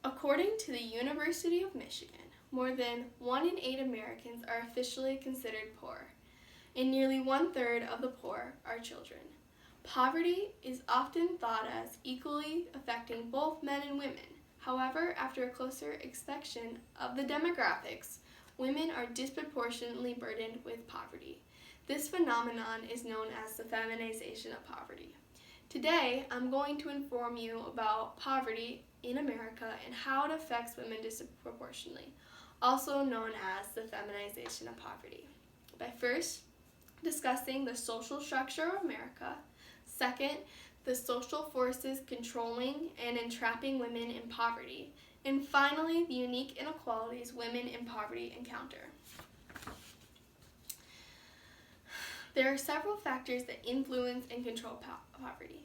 According to the University of Michigan, more than 1 in 8 Americans are officially considered poor, and nearly 1/3 of the poor are children. Poverty is often thought as equally affecting both men and women. However, after a closer inspection of the demographics, women are disproportionately burdened with poverty. This phenomenon is known as the feminization of poverty. Today, I'm going to inform you about poverty in America and how it affects women disproportionately, also known as the feminization of poverty. By first discussing the social structure of America, second, the social forces controlling and entrapping women in poverty, and finally, the unique inequalities women in poverty encounter. There are several factors that influence and control poverty.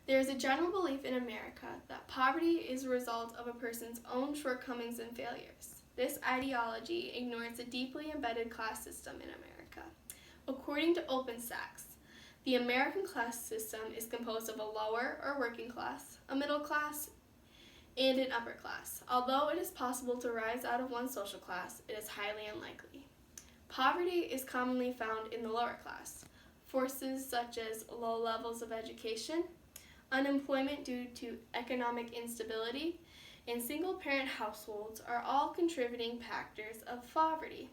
There is a general belief in America that poverty is a result of a person's own shortcomings and failures. This ideology ignores the deeply embedded class system in America. According to Open Sachs, the American class system is composed of a lower or working class, a middle class, and an upper class. Although it is possible to rise out of one social class, it is highly unlikely. Poverty is commonly found in the lower class. Forces such as low levels of education, unemployment due to economic instability, and single-parent households are all contributing factors of poverty.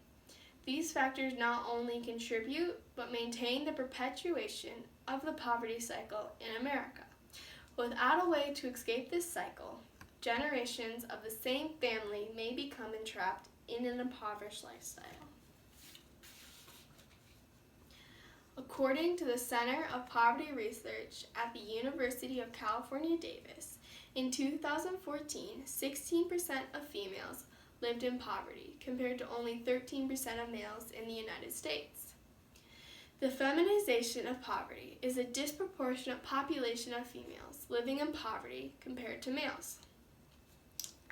These factors not only contribute, but maintain the perpetuation of the poverty cycle in America. Without a way to escape this cycle, generations of the same family may become entrapped in an impoverished lifestyle. According to the Center of Poverty Research at the University of California, Davis, in 2014, 16% of females lived in poverty, compared to only 13% of males in the United States. The feminization of poverty is a disproportionate population of females living in poverty compared to males.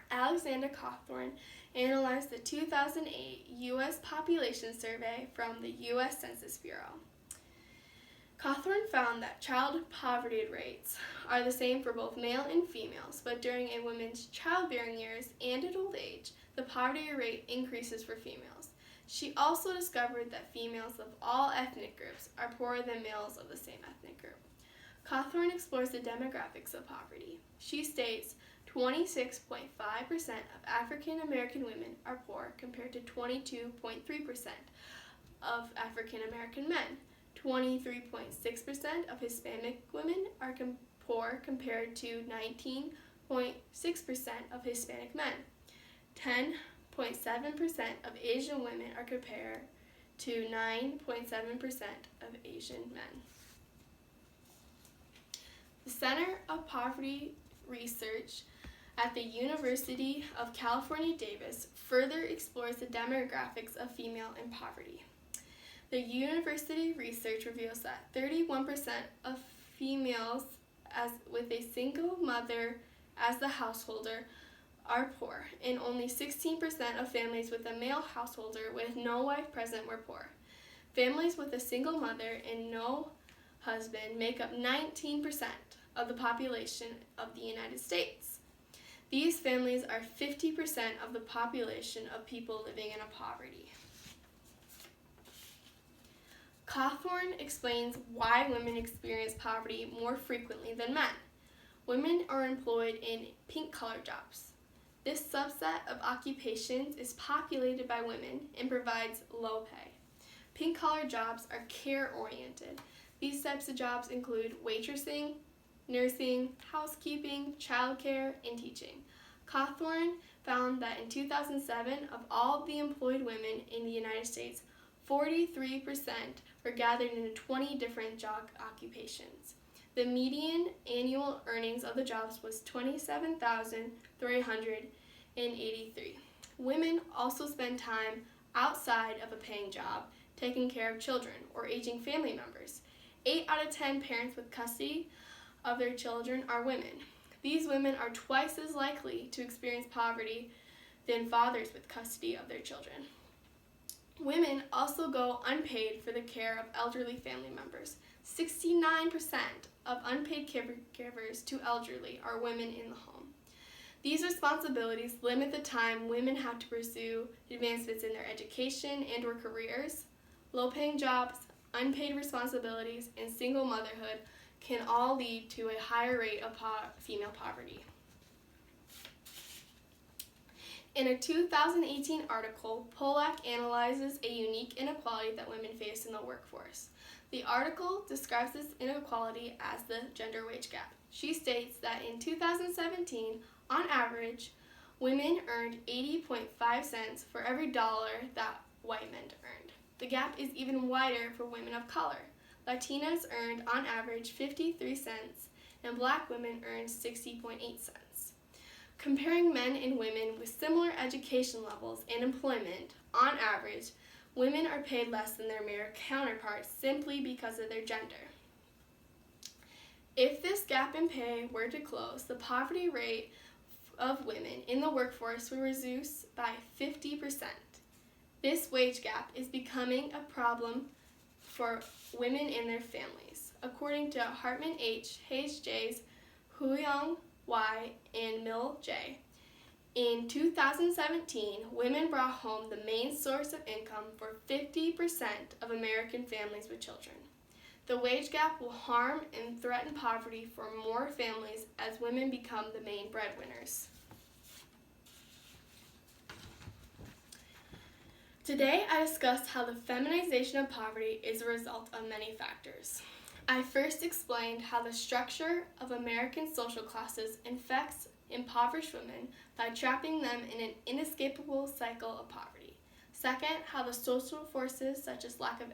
Alexander Cawthorn analyzed the 2008 U.S. population survey from the U.S. Census Bureau. Cawthorn found that child poverty rates are the same for both male and females, but during a woman's childbearing years and at old age, the poverty rate increases for females. She also discovered that females of all ethnic groups are poorer than males of the same ethnic group. Cawthorn explores the demographics of poverty. She states 26.5% of African American women are poor compared to 22.3% of African American men. 23.6% of Hispanic women are poor compared to 19.6% of Hispanic men. 10.7% of Asian women are compared to 9.7% of Asian men. The Center of Poverty Research at the University of California, Davis further explores the demographics of female in poverty. The university research reveals that 31% of females with a single mother as the householder are poor, and only 16% of families with a male householder with no wife present were poor. Families with a single mother and no husband make up 19% of the population of the United States. These families are 50% of the population of people living in poverty. Cawthorn explains why women experience poverty more frequently than men. Women are employed in pink-collar jobs. This subset of occupations is populated by women and provides low pay. Pink-collar jobs are care-oriented. These types of jobs include waitressing, nursing, housekeeping, childcare, and teaching. Cawthorn found that in 2007, of all the employed women in the United States, 43% were gathered into 20 different job occupations. The median annual earnings of the jobs was $27,383. Women also spend time outside of a paying job, taking care of children or aging family members. 8 out of 10 parents with custody of their children are women. These women are twice as likely to experience poverty than fathers with custody of their children. Women also go unpaid for the care of elderly family members. 69% of unpaid caregivers to elderly are women in the home. These responsibilities limit the time women have to pursue advancements in their education and/or careers. Low-paying jobs, unpaid responsibilities, and single motherhood can all lead to a higher rate of female poverty. In a 2018 article, Pollack analyzes a unique inequality that women face in the workforce. The article describes this inequality as the gender wage gap. She states that in 2017, on average, women earned 80.5 cents for every dollar that white men earned. The gap is even wider for women of color. Latinas earned on average 53 cents, and black women earned 60.8 cents. Comparing men and women with similar education levels and employment, on average, women are paid less than their male counterparts simply because of their gender. If this gap in pay were to close, the poverty rate of women in the workforce would reduce by 50%. This wage gap is becoming a problem for women and their families. According to Hartman H., Hayes J's, Huyong Y., and Mill J., in 2017, women brought home the main source of income for 50% of American families with children. The wage gap will harm and threaten poverty for more families as women become the main breadwinners. Today, I discussed how the feminization of poverty is a result of many factors. I first explained how the structure of American social classes infects impoverished women by trapping them in an inescapable cycle of poverty. Second, how the social forces such as lack of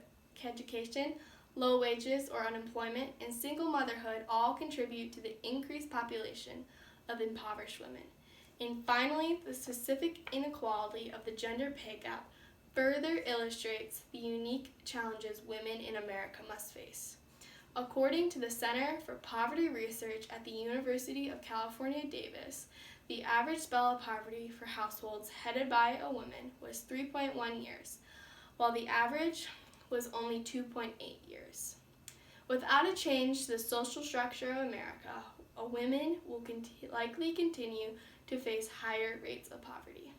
education, low wages or unemployment, and single motherhood all contribute to the increased population of impoverished women. And finally, the specific inequality of the gender pay gap further illustrates the unique challenges women in America must face. According to the Center for Poverty Research at the University of California, Davis, the average spell of poverty for households headed by a woman was 3.1 years, while the average was only 2.8 years. Without a change to the social structure of America, women will likely continue to face higher rates of poverty.